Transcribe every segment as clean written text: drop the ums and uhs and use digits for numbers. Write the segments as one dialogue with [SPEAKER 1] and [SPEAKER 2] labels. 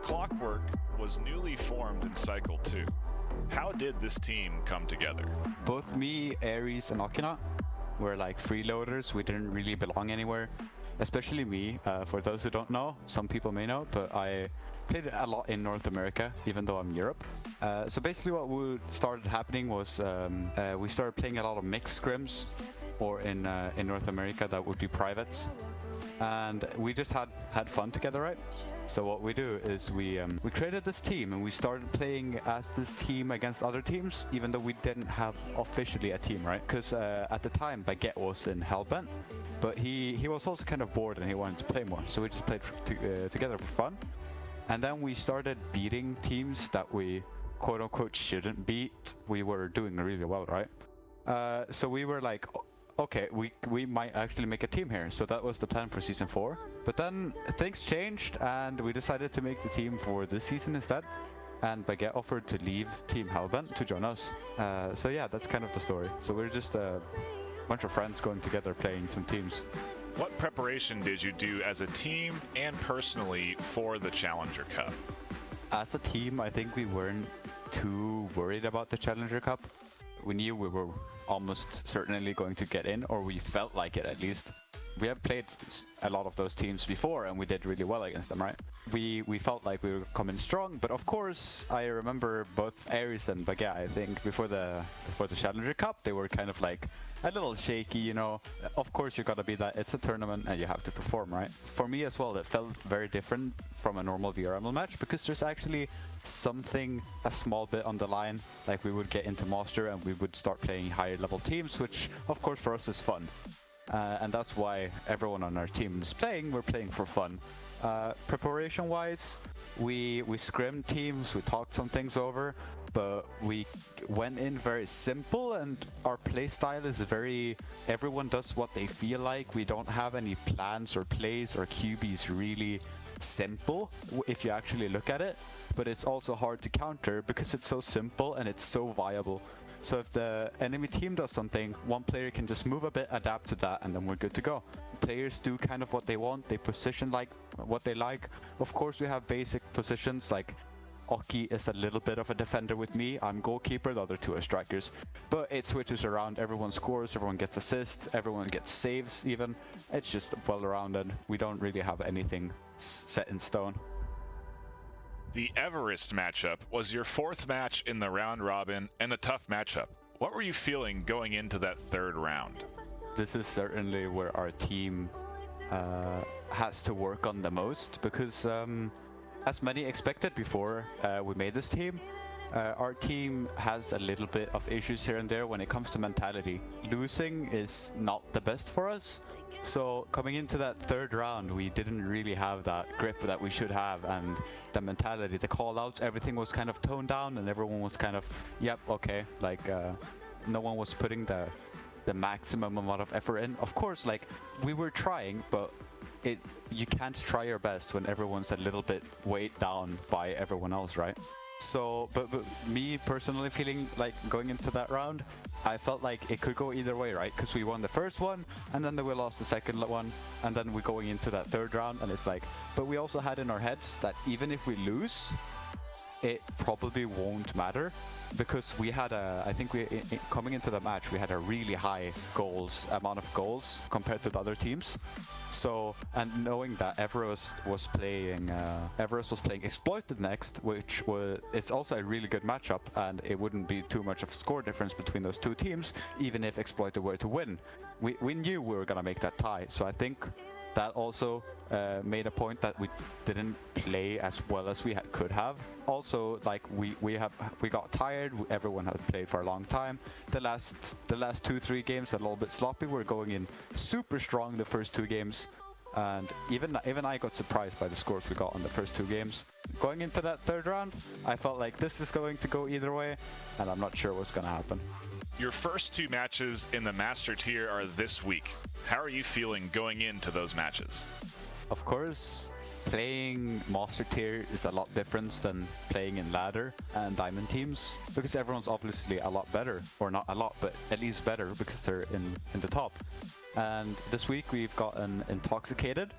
[SPEAKER 1] Clockwork was newly formed in Cycle 2. How did this team come together?
[SPEAKER 2] Both me, Ares, and Okina were like freeloaders. We didn't really belong anywhere. Especially me. For those who don't know, some people may know, but I played a lot in North America, even though I'm Europe. So basically what started happening was we started playing a lot of mixed scrims, or in North America that would be privates. And we just had fun together, right? So what we do is we created this team and we started playing as this team against other teams, even though we didn't have officially a team, right? Because at the time Baguette was in Hellbent, but he was also kind of bored and he wanted to play more. So we just played together for fun. And then we started beating teams that we quote unquote shouldn't beat. We were doing really well, right? So we were like, okay, we might actually make a team here. So that was the plan for season 4. But then things changed and we decided to make the team for this season instead. And Baguette offered to leave Team Hellbent to join us. So yeah, that's kind of the story. So we're just a bunch of friends going together playing some teams.
[SPEAKER 1] What preparation did you do as a team and personally for the Challenger Cup?
[SPEAKER 2] As a team, I think we weren't too worried about the Challenger Cup. We knew we were almost certainly going to get in, or we felt like it at least. We have played a lot of those teams before and we did really well against them, right? We felt like we were coming strong, but of course I remember both Ares and Baguette, I think, before the Challenger Cup, they were kind of like a little shaky, you know. Of course you gotta be that, it's a tournament and you have to perform, right? For me as well, it felt very different from a normal VRML match because there's actually something a small bit on the line. Like we would get into Master and we would start playing higher level teams, which of course for us is fun. And that's why everyone on our team is playing. We're playing for fun. Preparation wise, we scrimmed teams, we talked some things over, but we went in very simple and our play style is very, everyone does what they feel like. We don't have any plans or plays or QBs really simple if you actually look at it, but it's also hard to counter because it's so simple and it's so viable. So if the enemy team does something, one player can just move a bit, adapt to that, and then we're good to go. Players do kind of what they want, they position like what they like. Of course we have basic positions, like Oki is a little bit of a defender with me, I'm goalkeeper, the other two are strikers. But it switches around, everyone scores, everyone gets assists, everyone gets saves even. It's just well-rounded, we don't really have anything set in stone.
[SPEAKER 1] The Everest matchup was your 4th match in the round robin and a tough matchup. What were you feeling going into that 3rd round?
[SPEAKER 2] This is certainly where our team has to work on the most because as many expected before we made this team, our team has a little bit of issues here and there when it comes to mentality. Losing is not the best for us. So coming into that 3rd round, we didn't really have that grip that we should have, and the mentality, the call-outs, everything was kind of toned down and everyone was kind of, yep, okay, like no one was putting the maximum amount of effort in. Of course, like we were trying, but you can't try your best when everyone's a little bit weighed down by everyone else, right? So, but me personally feeling like going into that round, I felt like it could go either way, right? Because we won the first one, and then we lost the second one, and then we're going into that third round, and it's like, but we also had in our heads that even if we lose, it probably won't matter, because we had I think coming into the match, we had a really high amount of goals compared to the other teams. So, and knowing that Everest was playing Exploited next, it's also a really good matchup, and it wouldn't be too much of a score difference between those two teams, even if Exploited were to win. We knew we were gonna make that tie, so I think that also made a point that we didn't play as well as we could have. Also, like we got tired. Everyone has played for a long time. The last 2-3 games a little bit sloppy. We're going in super strong the first 2 games, and even I got surprised by the scores we got on the first 2 games. Going into that third round, I felt like this is going to go either way, and I'm not sure what's gonna happen.
[SPEAKER 1] Your first 2 matches in the Master Tier are this week. How are you feeling going into those matches?
[SPEAKER 2] Of course, playing Master Tier is a lot different than playing in Ladder and Diamond teams, because everyone's obviously a lot better, or not a lot, but at least better, because they're in the top. And this week we've gotten Intoxicated.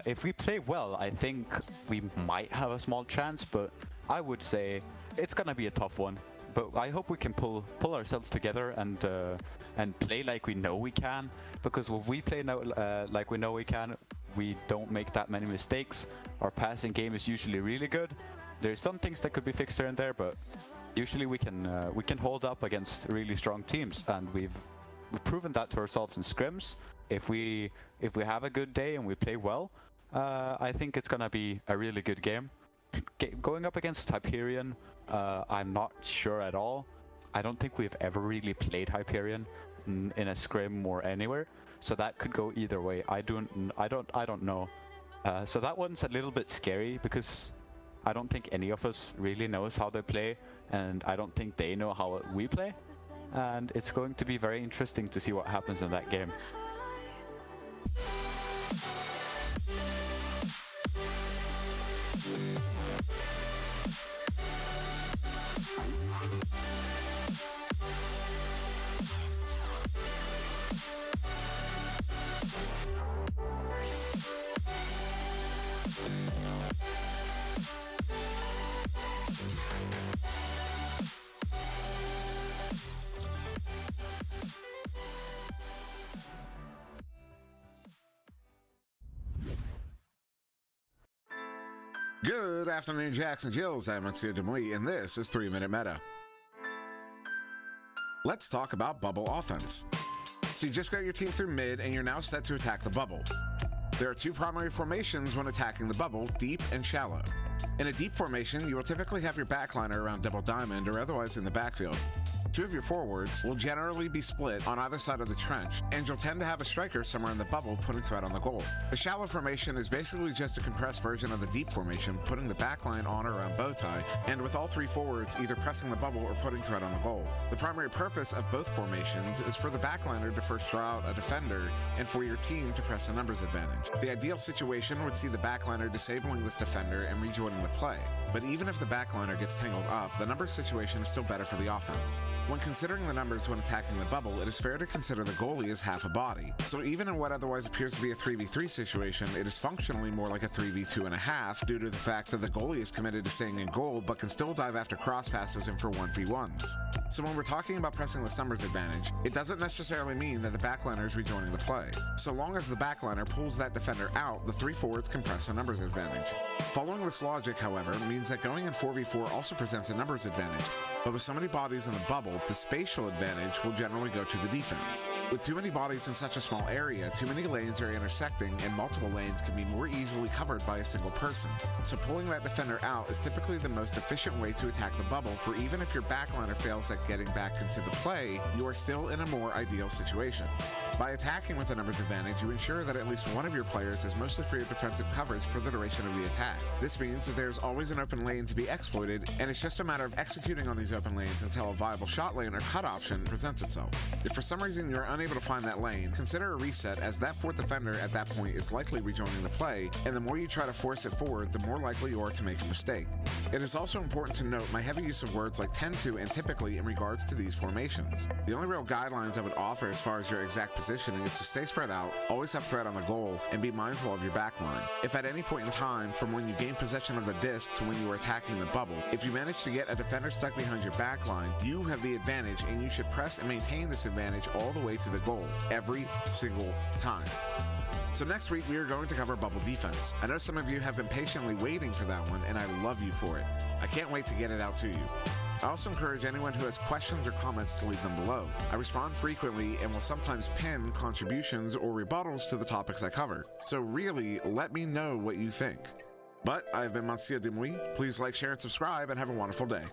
[SPEAKER 2] If we play well, I think we might have a small chance, but I would say it's gonna be a tough one. But I hope we can pull ourselves together and play like we know we can, because when we play now like we know we can, we don't make that many mistakes. Our passing game is usually really good. There's some things that could be fixed here and there, but usually we can hold up against really strong teams, and we've proven that to ourselves in scrims. If we have a good day and we play well, I think it's gonna be a really good game. Going up against Hyperion, I'm not sure at all. I don't think we've ever really played Hyperion in a scrim or anywhere, so that could go either way. I don't know. So that one's a little bit scary, because I don't think any of us really knows how they play, and I don't think they know how we play. And it's going to be very interesting to see what happens in that game.
[SPEAKER 3] Good afternoon, Jacks and Jills. I'm Monsieur Demouy, and this is 3-Minute Meta. Let's talk about bubble offense. So you just got your team through mid, and you're now set to attack the bubble. There are 2 primary formations when attacking the bubble, deep and shallow. In a deep formation, you will typically have your backliner around double diamond or otherwise in the backfield. 2 of your forwards will generally be split on either side of the trench, and you'll tend to have a striker somewhere in the bubble putting threat on the goal. The shallow formation is basically just a compressed version of the deep formation, putting the backline on or around bow tie, and with all 3 forwards either pressing the bubble or putting threat on the goal. The primary purpose of both formations is for the backliner to first draw out a defender, and for your team to press a numbers advantage. The ideal situation would see the backliner disabling this defender and rejoining the play. But even if the backliner gets tangled up, the numbers situation is still better for the offense. When considering the numbers when attacking the bubble, it is fair to consider the goalie as half a body. So even in what otherwise appears to be a 3v3 situation, it is functionally more like a 3v2.5 due to the fact that the goalie is committed to staying in goal but can still dive after cross passes and for 1v1s. So when we're talking about pressing this numbers advantage, it doesn't necessarily mean that the backliner is rejoining the play. So long as the backliner pulls that defender out, the 3 forwards can press a numbers advantage. Following this logic, however, means that going in 4v4 also presents a numbers advantage, but with so many bodies in the bubble, the spatial advantage will generally go to the defense. With too many bodies in such a small area, too many lanes are intersecting, and multiple lanes can be more easily covered by a single person. So pulling that defender out is typically the most efficient way to attack the bubble, for even if your backliner fails at getting back into the play, you are still in a more ideal situation. By attacking with a numbers advantage, you ensure that at least one of your players is mostly free of defensive coverage for the duration of the attack. This means that there's always an open lane to be exploited, and it's just a matter of executing on these open lanes until a viable shot lane or cut option presents itself. If for some reason you're unable to find that lane, consider a reset, as that fourth defender at that point is likely rejoining the play, and the more you try to force it forward, the more likely you are to make a mistake. It is also important to note my heavy use of words like tend to and typically in regards to these formations. The only real guidelines I would offer as far as your exact positioning is to stay spread out, always have threat on the goal, and be mindful of your backline. If at any point in time, from when you gain possession of the disc to when you are attacking the bubble, if you manage to get a defender stuck behind your backline, you have the advantage, and you should press and maintain this advantage all the way to the goal, every single time. So next week we are going to cover bubble defense. I know some of you have been patiently waiting for that one, and I love you for it. I can't wait to get it out to you. I also encourage anyone who has questions or comments to leave them below. I respond frequently and will sometimes pin contributions or rebuttals to the topics I cover. So really, let me know what you think. But I've been Monsieur Demouy. Please like, share, and subscribe, and have a wonderful day.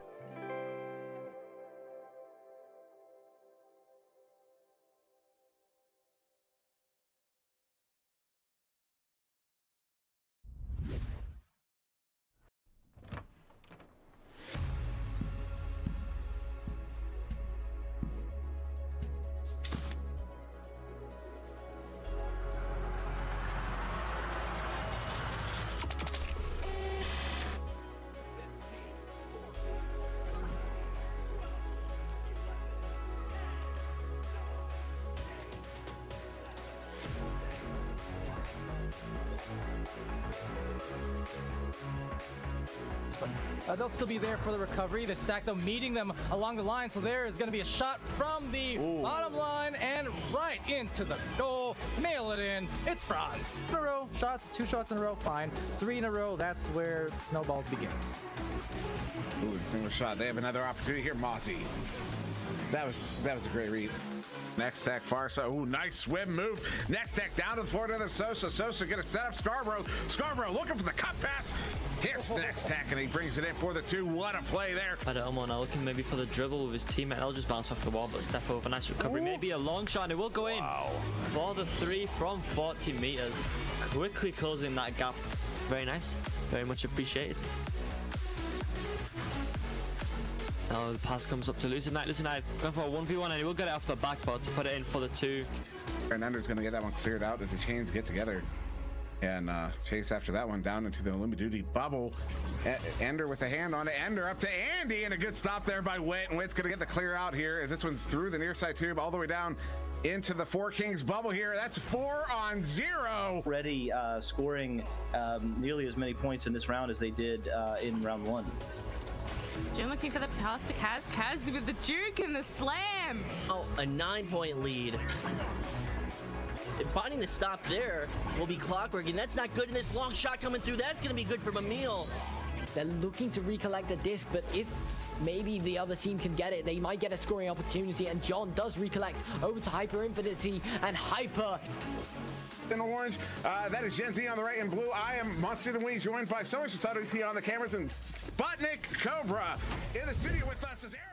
[SPEAKER 4] They'll still be there for the recovery. They stack them, meeting them along the line. So there is going to be a shot from the bottom line and right into the goal. Mail it in. It's Franz. In a row, shots, 2 shots in a row, fine. 3 in a row, that's where snowballs begin.
[SPEAKER 3] Ooh, single shot. They have another opportunity here, Mossy. That was a great read. Next tech far side. Ooh, nice swim move. Next tech down to the floor to the Sosa. Sosa gonna set up Scarborough. Scarborough looking for the cut pass. Hits next tech and he brings it in for the 2. What a play there.
[SPEAKER 5] Had it now looking maybe for the dribble with his teammate. I'll just bounce off the wall, but step over. Nice recovery.
[SPEAKER 1] Ooh.
[SPEAKER 5] Maybe a long shot and it will go in. For the 3 from 40 meters. Quickly closing that gap. Very nice. Very much appreciated. Now the pass comes up to Lucid Knight. Lucid Knight going for a 1v1 and he will get it off the back, but to put it in for the 2.
[SPEAKER 3] Fernando's going to get that one cleared out as the chains get together and chase after that one down into the Limit Duty bubble. Ender with a hand on it. Ender up to Andy, and a good stop there by Witt. And Witt's going to get the clear out here as this one's through the near side tube all the way down into the 4 Kings bubble here. That's 4-on-0.
[SPEAKER 6] Already scoring nearly as many points in this round as they did in round 1.
[SPEAKER 7] Jim looking for the pass to Kaz. Kaz with the juke and the slam.
[SPEAKER 8] Oh, a 9-point lead. And finding the stop there will be clockwork, and that's not good. And this long shot coming through, that's going to be good for Mamil.
[SPEAKER 9] They're looking to recollect the disc, but if maybe the other team can get it, they might get a scoring opportunity. And John does recollect over to Hyper Infinity, and Hyper
[SPEAKER 3] in orange, that is Gen Z on the right in blue. I am Monster Wee, joined by so much T on the cameras, and Sputnik Cobra in the studio with us is Aaron.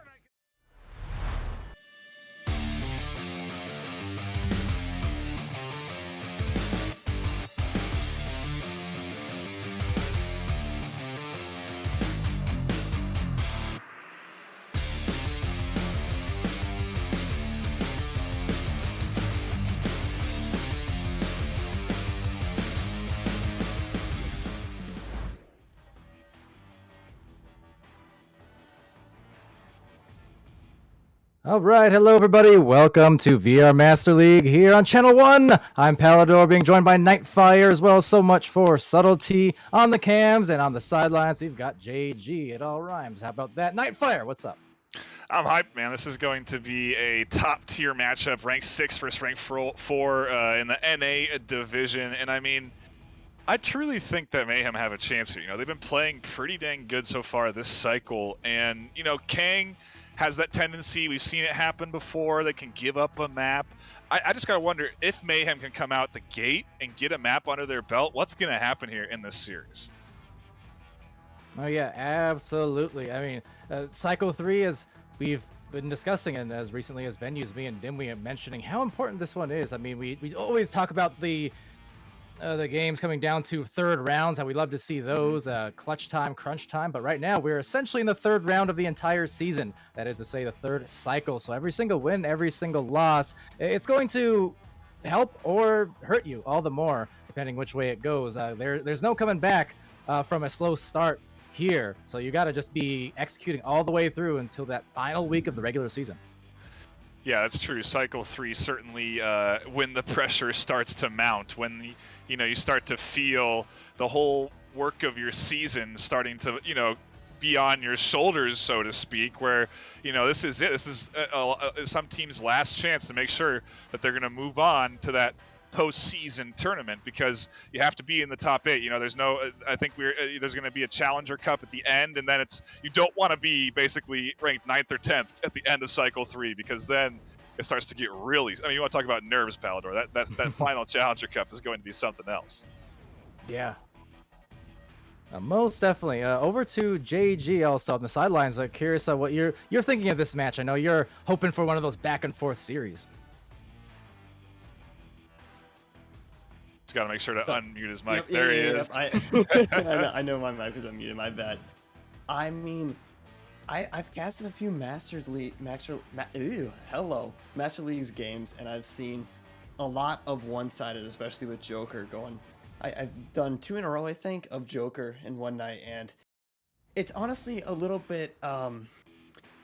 [SPEAKER 4] All right, hello everybody. Welcome to VR Master League here on Channel 1. I'm Palidore, being joined by NightFiree, as well as so much for subtlety on the cams, and on the sidelines we've got JG. It all rhymes. How about that? NightFiree, what's up?
[SPEAKER 1] I'm hyped, man. This is going to be a top-tier matchup, rank 6 versus rank 4 in the NA division, and I mean, I truly think that Mayhem have a chance here. You know, they've been playing pretty dang good so far this cycle, and, you know, Kang has that tendency. We've seen it happen before. They can give up a map. I just got to wonder if Mayhem can come out the gate and get a map under their belt. What's going to happen here in this series?
[SPEAKER 4] Oh, yeah, absolutely. I mean, Cycle 3 is, we've been discussing, and as recently as venues, me and Dimwee mentioning how important this one is. I mean, we always talk about the games coming down to third rounds, how we love to see those, clutch time, crunch time. But right now, we're essentially in the third round of the entire season. That is to say, the third cycle. So every single win, every single loss, it's going to help or hurt you all the more, depending which way it goes. There's no coming back from a slow start here. So you got to just be executing all the way through until that final week of the regular season.
[SPEAKER 1] Yeah, that's true. Cycle 3 certainly, when the pressure starts to mount, when you start to feel the whole work of your season starting to be on your shoulders, so to speak. Where this is it. This is some team's last chance to make sure that they're going to move on to that postseason tournament, because you have to be in the top 8. There's no, I think there's going to be a Challenger Cup at the end, and then you don't want to be basically ranked 9th or 10th at the end of Cycle 3, because then it starts to get really. I mean, you want to talk about nerves, Palidore. That final Challenger Cup is going to be something else.
[SPEAKER 4] Yeah. Most definitely. Over to JG also on the sidelines. Curious what you're thinking of this match. I know you're hoping for one of those back and forth series.
[SPEAKER 1] Just got to make sure to unmute his mic.
[SPEAKER 10] Yep,
[SPEAKER 1] He is.
[SPEAKER 10] I know my mic was unmuted. My bad. I mean, I've casted a few Master Leagues games, and I've seen a lot of one-sided, especially with Joker going. I've done 2 in a row, I think, of Joker in one night, and it's honestly a little bit,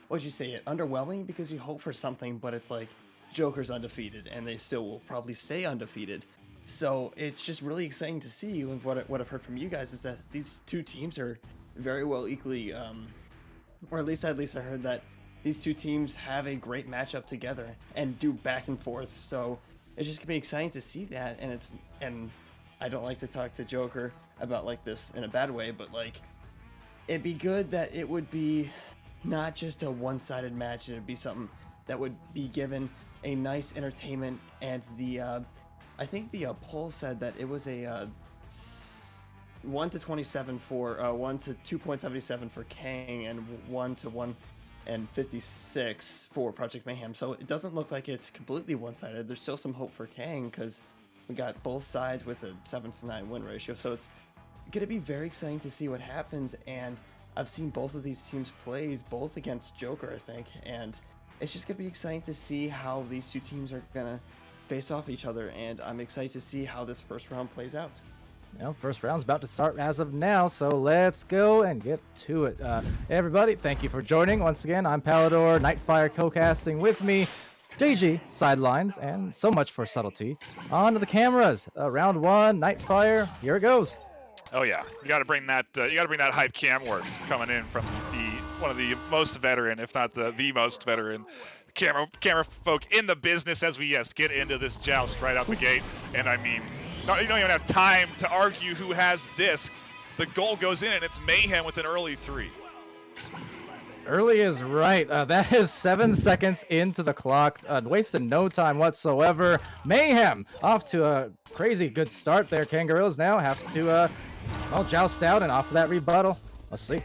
[SPEAKER 10] what'd you say, underwhelming, because you hope for something, but it's like Joker's undefeated, and they still will probably stay undefeated. So it's just really exciting to see. What I've heard from you guys is that these 2 teams are very well equally, or at least I heard that these 2 teams have a great matchup together and do back and forth. So it's just gonna be exciting to see that. And I don't like to talk to Joker about like this in a bad way, but like it'd be good that it would be not just a one-sided match. It'd be something that would be given a nice entertainment. And I think the poll said that it was a 1 to 27 for 1 to 2.77 for Kang, and 1 to 1.56 for Project Mayhem. So it doesn't look like it's completely one-sided. There's still some hope for Kang, because we got both sides with a 7-to-9 win ratio. So it's going to be very exciting to see what happens. And I've seen both of these teams plays, both against Joker, I think, and it's just going to be exciting to see how these 2 teams are going to face off each other, and I'm excited to see how this first round plays out.
[SPEAKER 4] First round's about to start as of now, so let's go and get to it. Hey everybody, thank you for joining. Once again, I'm Palidore, NightFiree co-casting with me, JG, sidelines, and so much for subtlety. On to the cameras. Round 1, NightFiree, here it goes.
[SPEAKER 1] Oh yeah, you got to bring that. Hype cam work coming in from one of the most veteran, if not the most veteran camera folk in the business, as we get into this joust right out the gate. And I mean, you don't even have time to argue who has disc. The goal goes in, and it's Mayhem with an early 3.
[SPEAKER 4] Early is right. That is 7 seconds into the clock. Wasted no time whatsoever. Mayhem off to a crazy good start there. Kangorillaz now have to joust out, and off of that rebuttal. Let's see.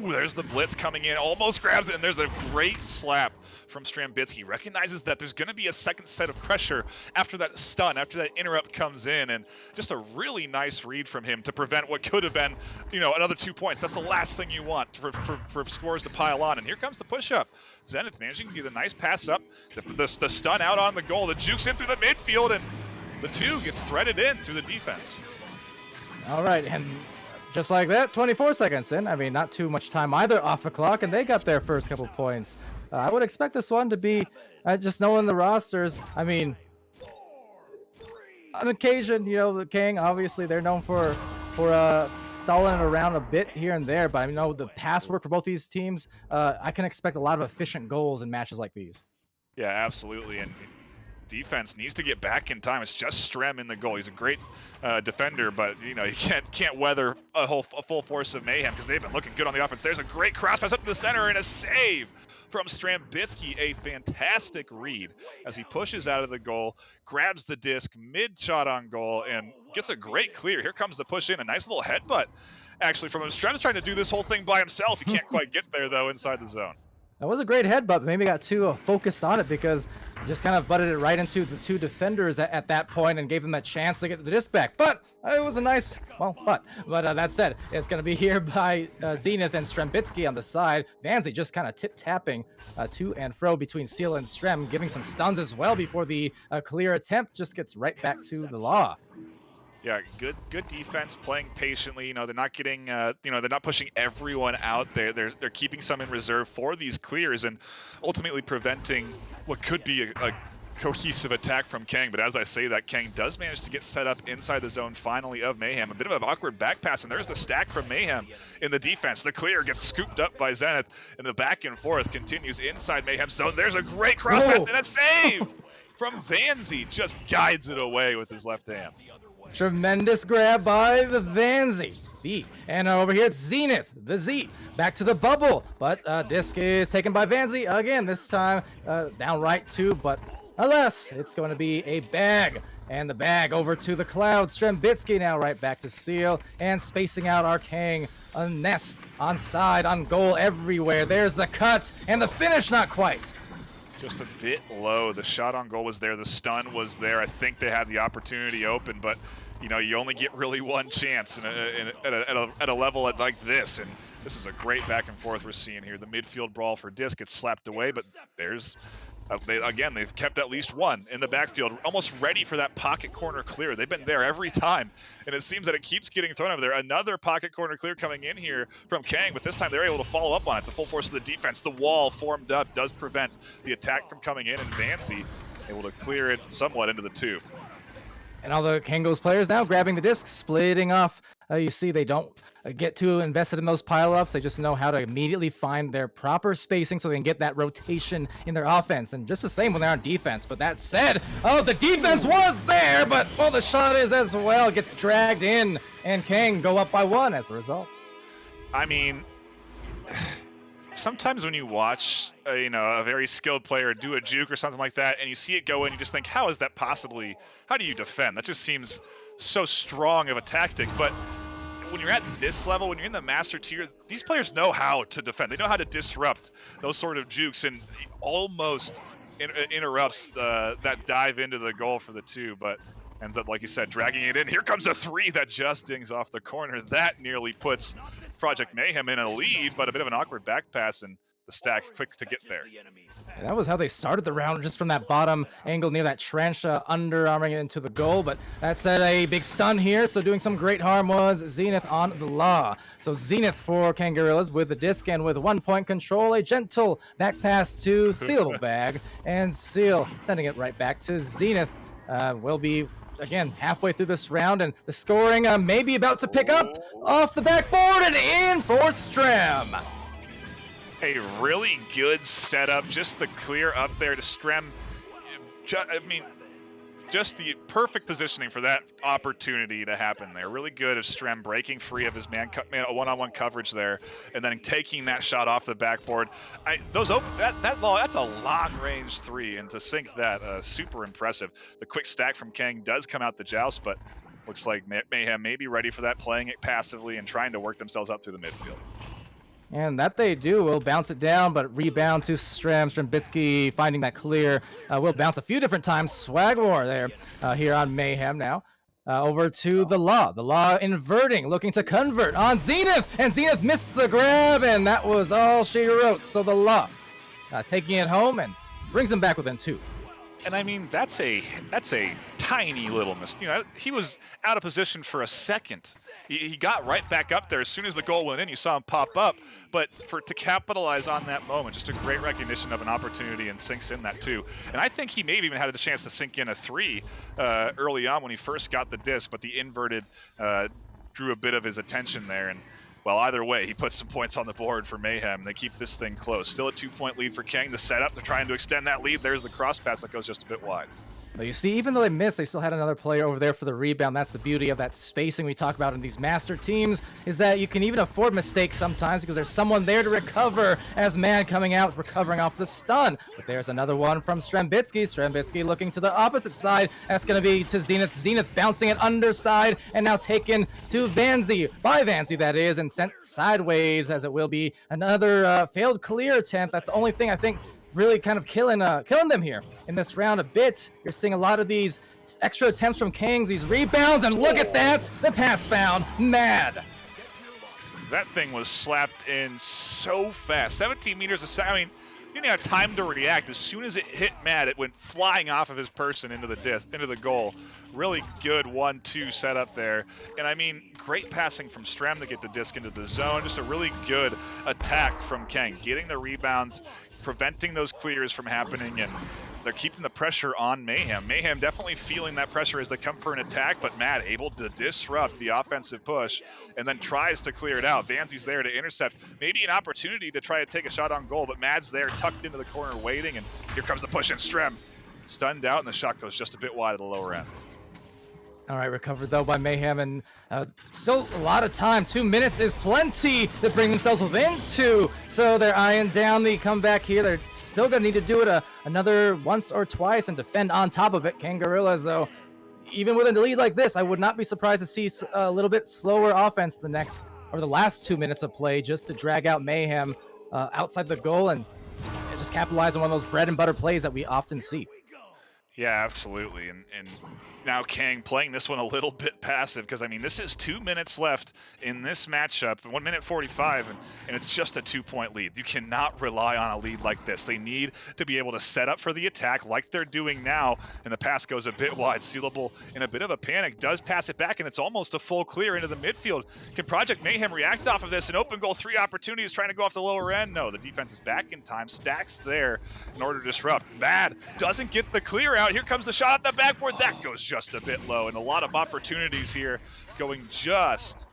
[SPEAKER 1] Ooh, there's the blitz coming in. Almost grabs it, and there's a great slap from Strambitsky. Recognizes that there's going to be a second set of pressure after that stun, after that interrupt comes in, and just a really nice read from him to prevent what could have been, another 2 points. That's the last thing you want for scores to pile on. And here comes the push-up. Zenith managing to get a nice pass up. The stun out on the goal. The jukes in through the midfield, and the 2 gets threaded in through the defense.
[SPEAKER 4] All right, and just like that, 24 seconds in. I mean, not too much time either off the clock, and they got their first couple points. I would expect this one to be, just knowing the rosters, I mean, on occasion, the Kang, obviously, they're known for stalling it around a bit here and there, but I know the pass work for both these teams, I can expect a lot of efficient goals in matches like these.
[SPEAKER 1] Yeah, absolutely, and defense needs to get back in time. It's just Strem in the goal. He's a great defender, but he can't weather a full force of Mayhem, because they've been looking good on the offense. There's a great cross pass up to the center and a save from Strambitsky. A fantastic read as he pushes out of the goal, grabs the disc mid shot on goal, and gets a great clear. Here comes the push in, a nice little headbutt actually from him. Strem's trying to do this whole thing by himself. He can't quite get there though inside the zone.
[SPEAKER 4] That was a great headbutt, but maybe got too focused on it because just kind of butted it right into the two defenders at that point and gave them that chance to get the disc back. But it was a nice, well, but that said, it's going to be here by Zenith and Strembitsky on the side. Vanzi just kind of tip-tapping to and fro between Seal and Strem, giving some stuns as well before the clear attempt just gets right back to the law.
[SPEAKER 1] Yeah, good defense, playing patiently. You know, they're not getting, you know, they're not pushing everyone out there. They're keeping some in reserve for these clears and ultimately preventing what could be a cohesive attack from Kang. But as I say that, Kang does manage to get set up inside the zone finally of Mayhem. A bit of an awkward back pass, and there's the stack from Mayhem in the defense. The clear gets scooped up by Zenith, and the back and forth continues inside Mayhem's zone. There's a great cross pass and a save from Vanzi. Just guides it away with his left hand.
[SPEAKER 4] Tremendous grab by the Vanzi. And over here it's Zenith, the Z, back to the bubble, but disc is taken by Vanzi again, this time down right too, but alas, it's going to be a bag. And the bag over to the cloud. Strembitsky now right back to Seal, and spacing out our Kang. A nest, on side, on goal, everywhere. There's the cut, and the finish not quite.
[SPEAKER 1] Just a bit low. The shot on goal was there. The stun was there. I think they had the opportunity open, but you know, you only get really one chance at a level like this. And this is a great back and forth we're seeing here. The midfield brawl for disc gets slapped away, but there's they've kept at least one in the backfield, almost ready for that pocket corner clear. They've been there every time, and it seems that it keeps getting thrown over there. Another pocket corner clear coming in here from Kang, but this time they're able to follow up on it. The full force of the defense, the wall formed up, does prevent the attack from coming in, and Vanzi able to clear it somewhat into the two.
[SPEAKER 4] And all the Kangos players now grabbing the disc, splitting off. You see they don't get too invested in those pile-ups. They just know how to immediately find their proper spacing so they can get that rotation in their offense. And just the same when they're on defense. But that said, the defense was there, but the shot is as well. Gets dragged in, and Kang go up by one as a result.
[SPEAKER 1] I mean, sometimes when you watch a very skilled player do a juke or something like that, and you see it go in, you just think, how is that possibly? How do you defend? That just seems so strong of a tactic. But when you're at this level, when you're in the master tier, these players know how to defend. They know how to disrupt those sort of jukes, and almost interrupts that dive into the goal for the two, but ends up, like you said, dragging it in. Here comes a three that just dings off the corner. That nearly puts Project Mayhem in a lead, but a bit of an awkward back pass, and the stack quick to get there.
[SPEAKER 4] And that was how they started the round, just from that bottom angle near that trench, underarming it into the goal. But that said, a big stun here, so doing some great harm was Zenith on the law. So Zenith for Kangorillaz with the disc and with 1 point control, a gentle back pass to Sealable Bag, and Seal sending it right back to Zenith. Will be again halfway through this round, and the scoring may be about to pick up off the backboard and in for Strem.
[SPEAKER 1] A really good setup, just the clear up there to Strem. Just the perfect positioning for that opportunity to happen there. Really good of Strem breaking free of his man one-on-one coverage there, and then taking that shot off the backboard. That's a long-range three, and to sink that, super impressive. The quick stack from Kang does come out the joust, but looks like Mayhem may be ready for that, playing it passively and trying to work themselves up through the midfield.
[SPEAKER 4] And that they do. Will bounce it down, but rebound to Strem. Strembitsky finding that clear. Will bounce a few different times. Swagmore there here on Mayhem now. Over to the Law. The Law inverting, looking to convert on Zenith. And Zenith missed the grab, and that was all she wrote. So the Law taking it home and brings him back within two.
[SPEAKER 1] And I mean, that's a tiny little mistake. He was out of position for a second. He got right back up there as soon as the goal went in. You saw him pop up, but to capitalize on that moment, just a great recognition of an opportunity, and sinks in that too. And I think he may have even had a chance to sink in a three early on when he first got the disc, but the inverted drew a bit of his attention there. And well, either way, he puts some points on the board for Mayhem. They keep this thing close. Still a 2 point lead for Kang. The setup, they're trying to extend that lead. There's the cross pass that goes just a bit wide.
[SPEAKER 4] But you see, even though they missed, they still had another player over there for the rebound. That's the beauty of that spacing we talk about in these master teams, is that you can even afford mistakes sometimes because there's someone there to recover as Mad coming out, recovering off the stun. But there's another one from Strembitsky. Strembitsky looking to the opposite side. That's going to be to Zenith. Zenith bouncing it underside and now taken to Vanzi, by Vanzi that is, and sent sideways as it will be another failed clear attempt. That's the only thing I think really kind of killing them here in this round a bit. You're seeing a lot of these extra attempts from Kangs, these rebounds, and look at that, the pass found, Mad.
[SPEAKER 1] That thing was slapped in so fast, 17 meters a second. I mean, you didn't have time to react. As soon as it hit Mad, it went flying off of his person into the goal. Really good 1-2 setup there. And I mean, great passing from Strem to get the disc into the zone. Just a really good attack from Kang, getting the rebounds, preventing those clears from happening, and they're keeping the pressure on Mayhem. Mayhem definitely feeling that pressure as they come for an attack, but Mad able to disrupt the offensive push and then tries to clear it out. Vanzi's there to intercept. Maybe an opportunity to try to take a shot on goal, but Mad's there tucked into the corner waiting, and here comes the push, and Strem stunned out, and the shot goes just a bit wide at the lower end.
[SPEAKER 4] All right, recovered though by Mayhem, and still a lot of time. 2 minutes is plenty to bring themselves within 2. So they're eyeing down the comeback here. They're still going to need to do it another once or twice and defend on top of it. Kangorillaz, though, even with a lead like this, I would not be surprised to see a little bit slower offense the last 2 minutes of play just to drag out Mayhem outside the goal and just capitalize on one of those bread and butter plays that we often see.
[SPEAKER 1] Yeah, absolutely. And now Kang playing this one a little bit passive because, I mean, this is 2 minutes left in this matchup, 1 minute 45, and it's just a 2-point lead. You cannot rely on a lead like this. They need to be able to set up for the attack like they're doing now, and the pass goes a bit wide. Sealable in a bit of a panic, does pass it back, and it's almost a full clear into the midfield. Can Project Mayhem react off of this? An open goal, 3 opportunities trying to go off the lower end? No, the defense is back in time, stacks there in order to disrupt. Mad doesn't get the clear out. Here comes the shot at the backboard. That goes just a bit low, and a lot of opportunities here going just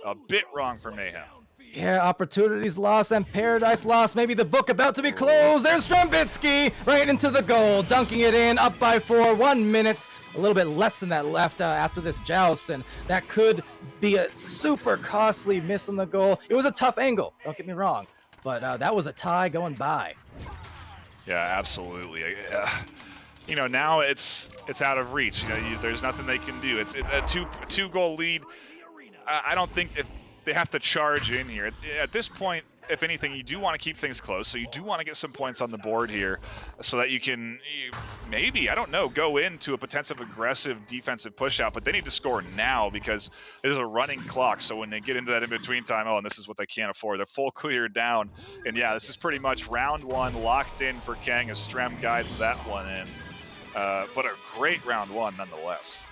[SPEAKER 1] a bit wrong for Mayhem.
[SPEAKER 4] Yeah, opportunities lost and paradise lost. Maybe the book about to be closed. There's Strembitsky right into the goal, dunking it in, up by 4, 1 minute. A little bit less than that left after this joust, and that could be a super costly miss on the goal. It was a tough angle, don't get me wrong, but that was a tie going by.
[SPEAKER 1] Yeah, absolutely. You know, now it's out of reach. You know, there's nothing they can do. It's a two goal lead. I don't think if they have to charge in here at this point. If anything, you do want to keep things close, so you do want to get some points on the board here, so that you can maybe, I don't know, go into a potential aggressive defensive push out. But they need to score now because there's a running clock. So when they get into that in between time, and this is what they can't afford. They're full clear down, and yeah, this is pretty much round 1 locked in for Kang as Strem guides that one in. But a great round 1 nonetheless.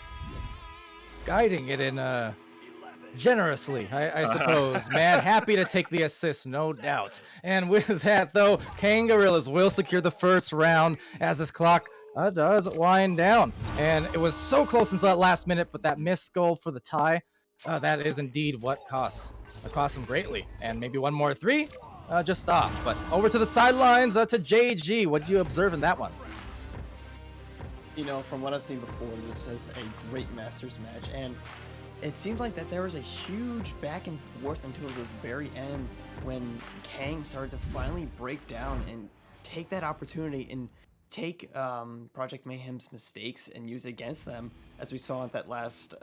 [SPEAKER 4] Guiding it in generously, I suppose. Man, happy to take the assist, no doubt. And with that, though, Kangorillaz will secure the first round as this clock does wind down. And it was so close until that last minute, but that missed goal for the tie, that is indeed what cost them greatly. And maybe one more 3, just off. But over to the sidelines, to JG. What did you observe in that one?
[SPEAKER 10] You know, from what I've seen before, this is a great Masters match, and it seemed like that there was a huge back and forth until the very end when Kang started to finally break down and take that opportunity and take Project Mayhem's mistakes and use it against them, as we saw at that last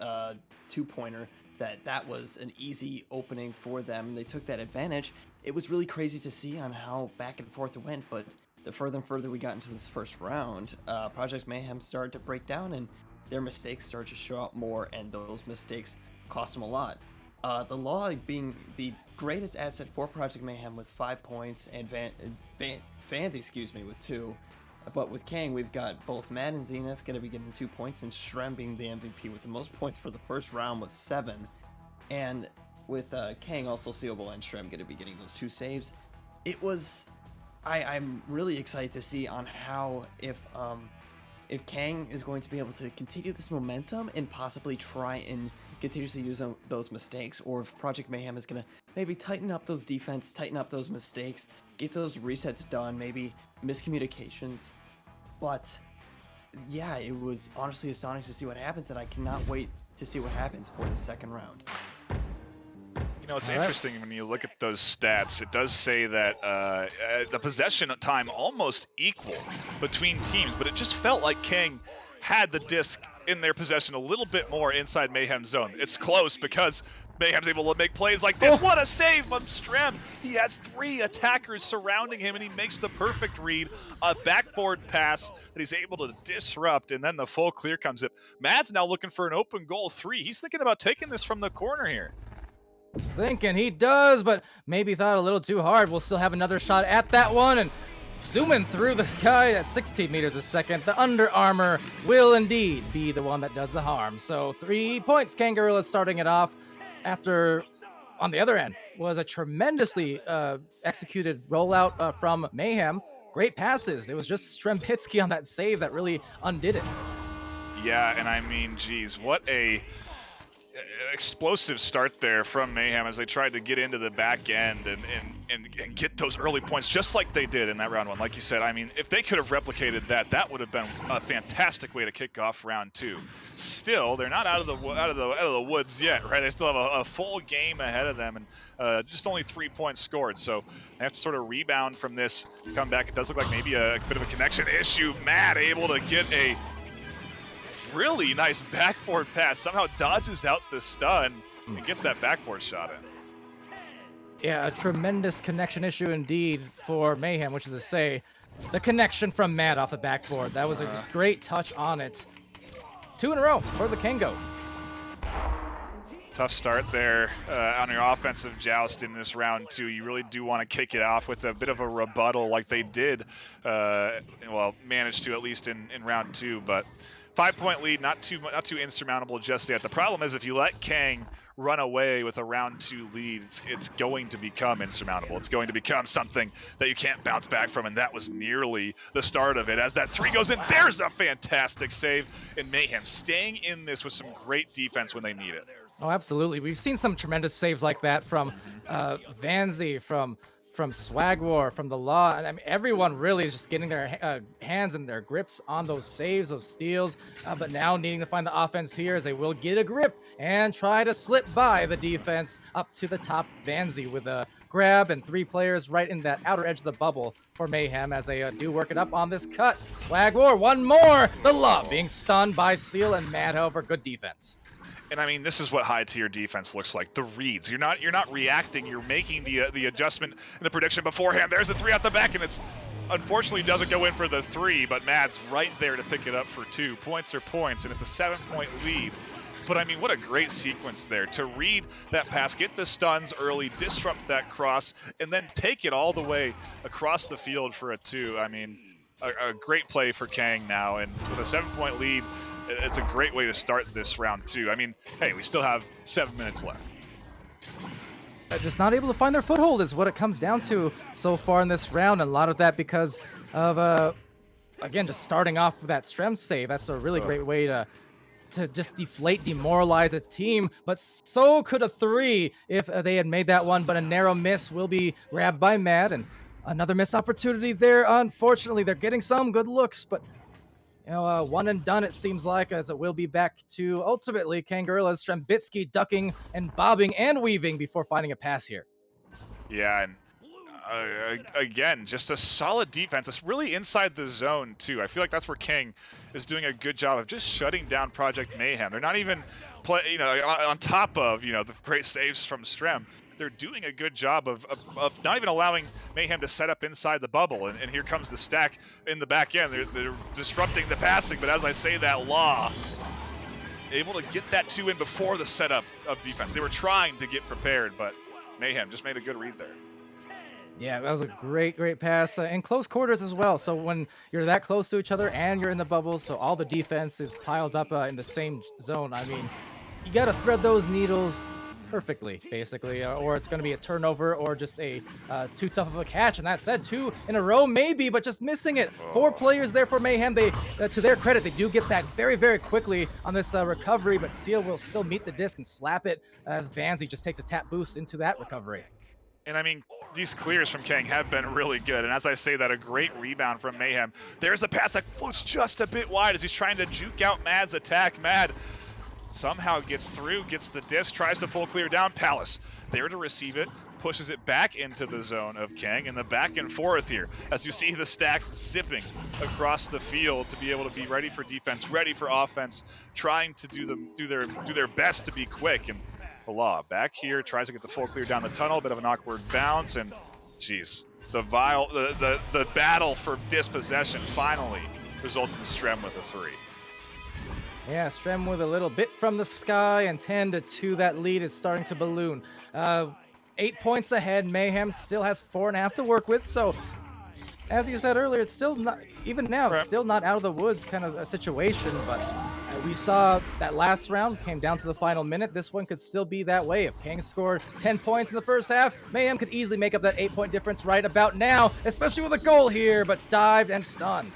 [SPEAKER 10] 2-pointer, that was an easy opening for them, and they took that advantage. It was really crazy to see on how back and forth it went, but the further and further we got into this first round, Project Mayhem started to break down, and their mistakes started to show up more, and those mistakes cost them a lot. The Law being the greatest asset for Project Mayhem with 5 points, and Vanzi, with 2. But with Kang, we've got both Mad and Zenith going to be getting 2 points, and Strem being the MVP with the most points for the first round with 7. And with Kang also seeable and Strem going to be getting those 2 saves. It was... I'm really excited to see on how if Kang is going to be able to continue this momentum and possibly try and continuously use those mistakes, or if Project Mayhem is going to maybe tighten up those defense, tighten up those mistakes, get those resets done, maybe miscommunications. But yeah, it was honestly astonishing to see what happens, and I cannot wait to see what happens for the second round.
[SPEAKER 1] You know, it's interesting when you look at those stats. It does say that the possession time almost equal between teams, but it just felt like Kang had the disc in their possession a little bit more inside Mayhem's zone. It's close because Mayhem's able to make plays like this. What a save from Strem! He has 3 attackers surrounding him, and he makes the perfect read, a backboard pass that he's able to disrupt, and then the full clear comes up. Mad's now looking for an open goal 3. He's thinking about taking this from the corner here.
[SPEAKER 4] Thinking he does, but maybe thought a little too hard. We'll still have another shot at that one, and zooming through the sky at 16 meters a second, the Under Armour will indeed be the one that does the harm. So 3 points, Kangorillaz starting it off after, on the other end, was a tremendously executed rollout from Mayhem. Great passes. It was just Strempitsky on that save that really undid it.
[SPEAKER 1] Yeah, and I mean, geez, what a explosive start there from Mayhem as they tried to get into the back end and get those early points just like they did in that round 1. Like you said, I mean, if they could have replicated that, that would have been a fantastic way to kick off round 2. Still, they're not out of the woods yet, right? They still have a full game ahead of them, and just only 3 points scored. So they have to sort of rebound from this comeback. It does look like maybe a bit of a connection issue. Matt able to get a really nice backboard pass, somehow dodges out the stun and gets that backboard shot in.
[SPEAKER 4] Yeah, a tremendous connection issue indeed for Mayhem, which is to say, the connection from Matt off the backboard. That was a just great touch on it. 2 in a row for the Kango.
[SPEAKER 1] Tough start there on your offensive joust in this round 2. You really do want to kick it off with a bit of a rebuttal like they did, well, managed to at least in round 2, but 5-point lead, not too insurmountable just yet. The problem is if you let Kang run away with a round 2 lead, it's going to become insurmountable. It's going to become something that you can't bounce back from, and that was nearly the start of it. As that 3 goes in, there's a fantastic save, and Mayhem staying in this with some great defense when they need it.
[SPEAKER 4] Oh, absolutely. We've seen some tremendous saves like that from Vanzi, from Swagwar, from the Law, and I mean, everyone really is just getting their hands and their grips on those saves, those steals, but now needing to find the offense here as they will get a grip and try to slip by the defense up to the top. Vanzi with a grab and 3 players right in that outer edge of the bubble for Mayhem as they do work it up on this cut. Swagwar, one more! The Law being stunned by Seal and Mad, however, good defense.
[SPEAKER 1] And I mean, this is what high tier defense looks like. The reads. You're not reacting. You're making the adjustment and the prediction beforehand. There's the 3 out the back, and it's unfortunately doesn't go in for the 3, but Mad's right there to pick it up for 2. Points are points, and it's a 7-point lead. But I mean, what a great sequence there to read that pass, get the stuns early, disrupt that cross, and then take it all the way across the field for a 2. I mean, a great play for Kang now, and with a 7-point lead, it's a great way to start this round 2. I mean, hey, we still have 7 minutes left.
[SPEAKER 4] Just not able to find their foothold is what it comes down to so far in this round. And a lot of that because of, again, just starting off with that Strem save. That's a really great way to just demoralize a team. But so could a 3 if they had made that one. But a narrow miss will be grabbed by Mad. And another missed opportunity there. Unfortunately, they're getting some good looks, but one and done it seems like, as it will be back to ultimately Kangorillaz, Strembitsky ducking and bobbing and weaving before finding a pass here.
[SPEAKER 1] Yeah, and again, just a solid defense. It's really inside the zone too. I feel like that's where Kang is doing a good job of just shutting down Project Mayhem. They're not even on top of the great saves from Strem. They're doing a good job of not even allowing Mayhem to set up inside the bubble. And here comes the stack in the back end. They're disrupting the passing, but as I say that, Law able to get that 2 in before the setup of defense. They were trying to get prepared, but Mayhem just made a good read there.
[SPEAKER 4] Yeah, that was a great pass in close quarters as well. So when you're that close to each other and you're in the bubble, so all the defense is piled up in the same zone, I mean, you got to thread those needles perfectly, basically, or it's going to be a turnover or just a too tough of a catch. And that said, 2 in a row maybe, but just missing it. 4 players there for Mayhem. They, to their credit, they do get back very quickly on this recovery, but Seal will still meet the disc and slap it as Vanzi just takes a tap boost into that recovery.
[SPEAKER 1] And I mean, these clears from Kang have been really good. And as I say that, a great rebound from Mayhem. There's the pass that floats just a bit wide as he's trying to juke out Mad's attack. Mad somehow gets through, gets the disc, tries to full clear down. Palace there to receive it, pushes it back into the zone of Kang, and the back and forth here as you see the stacks zipping across the field to be able to be ready for defense, ready for offense, trying to do their best to be quick. And Law back here tries to get the full clear down the tunnel, bit of an awkward bounce, and geez, the battle for dispossession finally results in Strem with a 3.
[SPEAKER 4] Yeah, Strem with a little bit from the sky, and 10-2 that lead is starting to balloon. 8 points ahead. Mayhem still has 4.5 to work with, so as you said earlier, it's still not, even now, it's still not out of the woods kind of a situation, but we saw that last round came down to the final minute. This one could still be that way. If Kang scored 10 points in the first half, Mayhem could easily make up that 8-point difference right about now, especially with a goal here, but dived and stunned.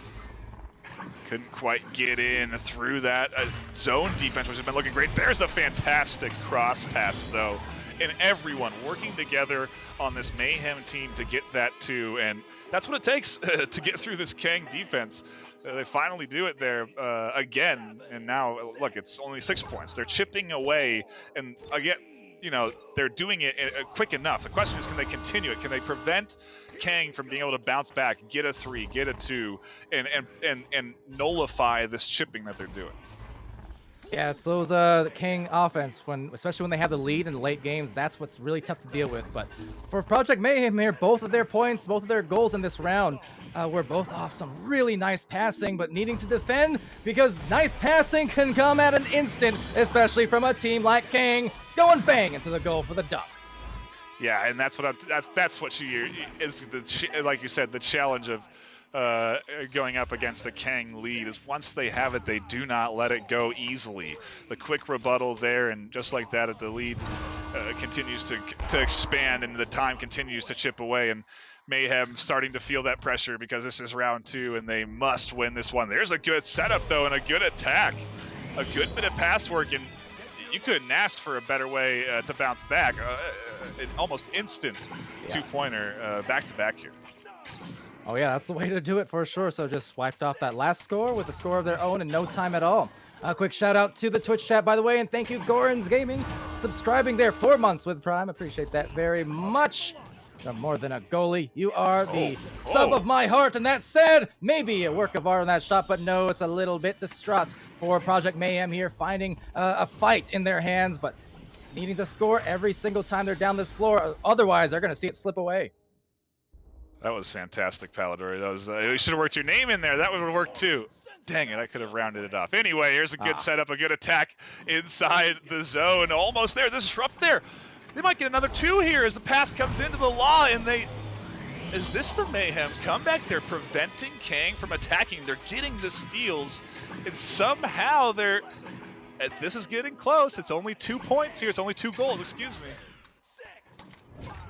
[SPEAKER 1] Couldn't quite get in through that zone defense, which has been looking great. There's a fantastic cross pass, though. And everyone working together on this Mayhem team to get that 2. And that's what it takes to get through this Kang defense. They finally do it there again. And now, look, it's only 6 points. They're chipping away. And again, you know, they're doing it quick enough. The question is, can they continue it? Can they prevent Kang from being able to bounce back, get a 3, get a 2, and nullify this chipping that they're doing?
[SPEAKER 4] Yeah, it's those Kang offense, especially when they have the lead in late games, that's what's really tough to deal with. But for Project Mayhem here, both of their points, both of their goals in this round were both off some really nice passing, but needing to defend because nice passing can come at an instant, especially from a team like Kang, going bang into the goal for the dunk.
[SPEAKER 1] Yeah, and that's what that's what like you said, the challenge of going up against a Kang lead is once they have it, they do not let it go easily. The quick rebuttal there, and just like that, the lead continues to expand, and the time continues to chip away. And Mayhem starting to feel that pressure because this is round 2, and they must win this one. There's a good setup though, and a good attack, a good bit of pass work, and you couldn't ask for a better way to bounce back. An almost instant 2-pointer back-to-back here.
[SPEAKER 4] Oh yeah, that's the way to do it for sure. So just wiped off that last score with a score of their own in no time at all. A quick shout out to the Twitch chat, by the way, and thank you, Gorans Gaming, subscribing there 4 months with Prime. Appreciate that very much. You're more than a goalie. You are the sub of my heart. And that said, maybe a work of art on that shot, but no, it's a little bit distraught for Project Mayhem here, finding a fight in their hands, but needing to score every single time they're down this floor. Otherwise, they're going to see it slip away.
[SPEAKER 1] That was fantastic, Palidore. That was you should have worked your name in there. That would have worked too. Dang it, I could have rounded it off. Anyway, here's a good setup, a good attack inside the zone. Almost there. This disrupt there. They might get another 2 here as the pass comes into the Law, and is this the Mayhem comeback? They're preventing Kang from attacking. They're getting the steals, and somehow this is getting close. It's only 2 points here. It's only 2 goals, excuse me.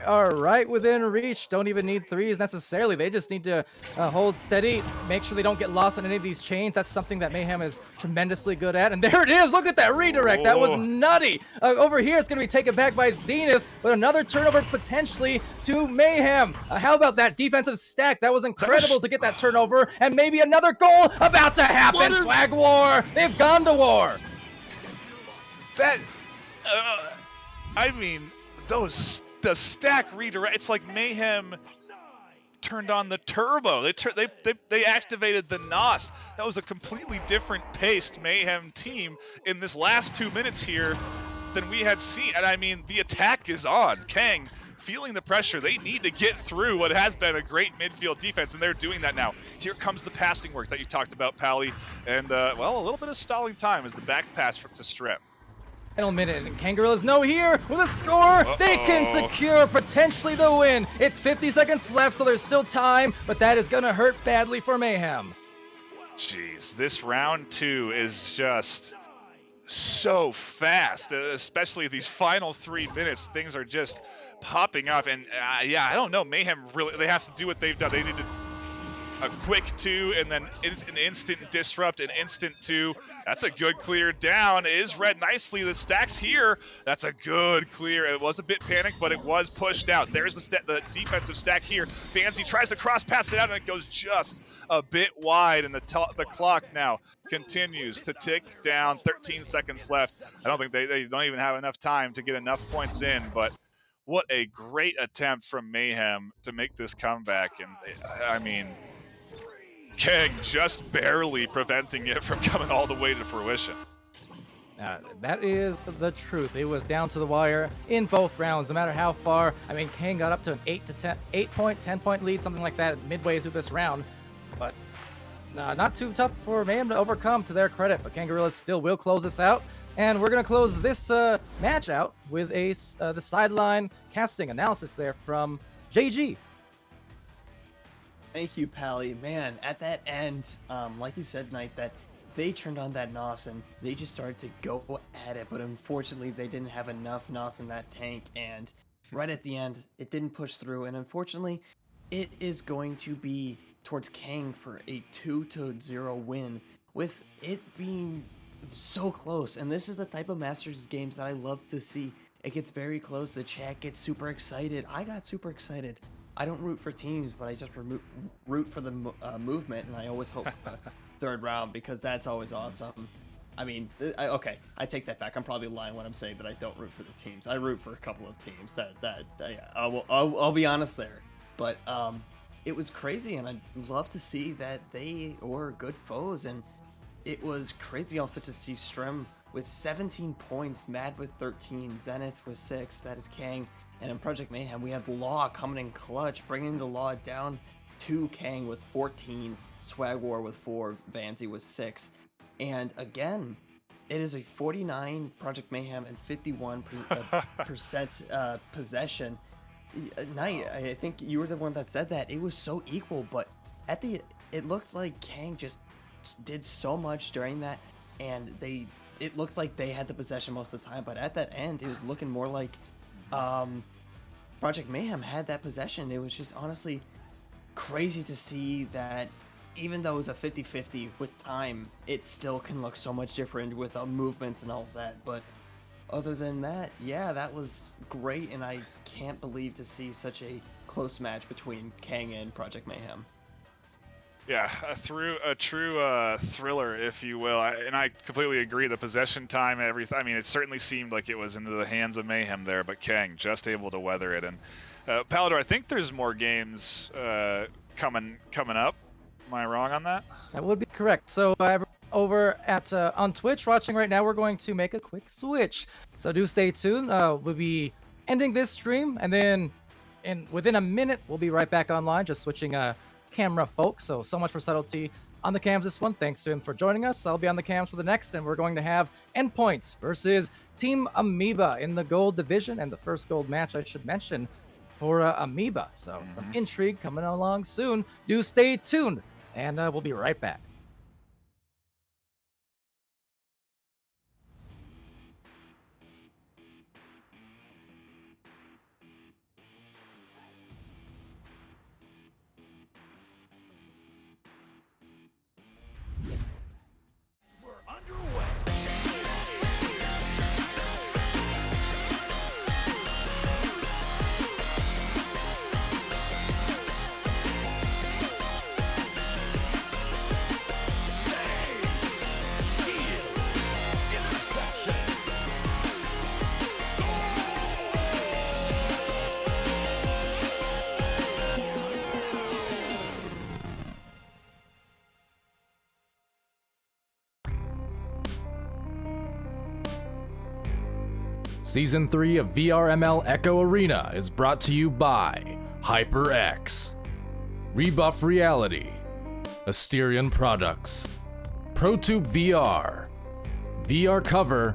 [SPEAKER 4] All right, within reach. Don't even need 3s necessarily. They just need to hold steady, make sure they don't get lost in any of these chains. That's something that Mayhem is tremendously good at. And there it is. Look at that redirect. That was nutty. Over here, it's going to be taken back by Zenith, but another turnover potentially to Mayhem. How about that defensive stack? That was incredible to get that turnover. And maybe another goal about to happen. Swag war. They've gone to war.
[SPEAKER 1] That, I mean, the stack redirect. It's like Mayhem turned on the turbo. They activated the NOS. That was a completely different paced Mayhem team in this last 2 minutes here than we had seen. And I mean, the attack is on. Kang feeling the pressure. They need to get through what has been a great midfield defense, and they're doing that now. Here comes the passing work that you talked about, Pally, and well, a little bit of stalling time as the back pass to Strep.
[SPEAKER 4] Final minute, and Kangorillaz know here with a score. They can secure potentially the win. It's 50 seconds left, so there's still time, but that is gonna hurt badly for Mayhem.
[SPEAKER 1] Jeez, this round 2 is just so fast, especially these final 3 minutes. Things are just popping off, and yeah, I don't know. Mayhem really, they have to do what they've done. They need to a quick 2 and then an instant disrupt, an instant 2. That's a good clear down. It is read nicely. The stacks here. That's a good clear. It was a bit panicked, but it was pushed out. There's the defensive stack here. Fancy tries to cross pass it out, and it goes just a bit wide, and the clock now continues to tick down. 13 seconds left. I don't think they don't even have enough time to get enough points in, but what a great attempt from Mayhem to make this comeback. And I mean, Kang just barely preventing it from coming all the way to fruition.
[SPEAKER 4] That is the truth. It was down to the wire in both rounds, no matter how far. I mean, Kang got up to an 10 point lead, something like that, midway through this round. But not too tough for Mayhem to overcome, to their credit. But Kangorillaz still will close this out. And we're going to close this match out with the sideline casting analysis there from JG.
[SPEAKER 10] Thank you, Pally. Man, at that end, like you said, Knight, that they turned on that NOS and they just started to go at it. But unfortunately, they didn't have enough NOS in that tank. And right at the end, it didn't push through. And unfortunately, it is going to be towards Kang for a 2-0 win, with it being so close. And this is the type of Masters games that I love to see. It gets very close. The chat gets super excited. I got super excited. I don't root for teams, but I just root for the movement, and I always hope for the third round, because that's always awesome. I mean, okay, I take that back. I'm probably lying when I'm saying that I don't root for the teams. I root for a couple of teams. Yeah, I'll be honest there. But it was crazy, and I'd love to see that they were good foes. And it was crazy also to see Strem with 17 points, Mad with 13, Zenith with 6, that is Kang. And in Project Mayhem, we had Law coming in clutch, bringing the Law down to Kang with 14, Swag War with 4, Vanzy with 6. And again, it is a 49 Project Mayhem and 51% possession. Knight, I think you were the one that said that. It was so equal, but it looked like Kang just did so much during that, and it looked like they had the possession most of the time, but at that end, it was looking more like Project Mayhem had that possession. It was just honestly crazy to see that even though it was a 50-50 with time, it still can look so much different with movements and all of that. But other than that, yeah, that was great, and I can't believe to see such a close match between Kang and Project Mayhem.
[SPEAKER 1] Yeah, a true thriller, if you will. And I completely agree. The possession time, everything. I mean, it certainly seemed like it was into the hands of Mayhem there, but Kang just able to weather it. And Palidore, I think there's more games coming up. Am I wrong on that?
[SPEAKER 4] That would be correct. So over at on Twitch watching right now, we're going to make a quick switch. So do stay tuned. We'll be ending this stream, and then within a minute, we'll be right back online, just switching camera folks. So much for subtlety on the cams this one. Thanks to him for joining us. I'll be on the cams for the next, and we're going to have Endpoints versus Team Amoeba in the gold division, and the first gold match I should mention for Amoeba. So some intrigue coming along soon. Do stay tuned, and we'll be right back.
[SPEAKER 11] Season 3 of VRML Echo Arena is brought to you by HyperX, Rebuff Reality, Asterion Products, ProTube VR, VR Cover,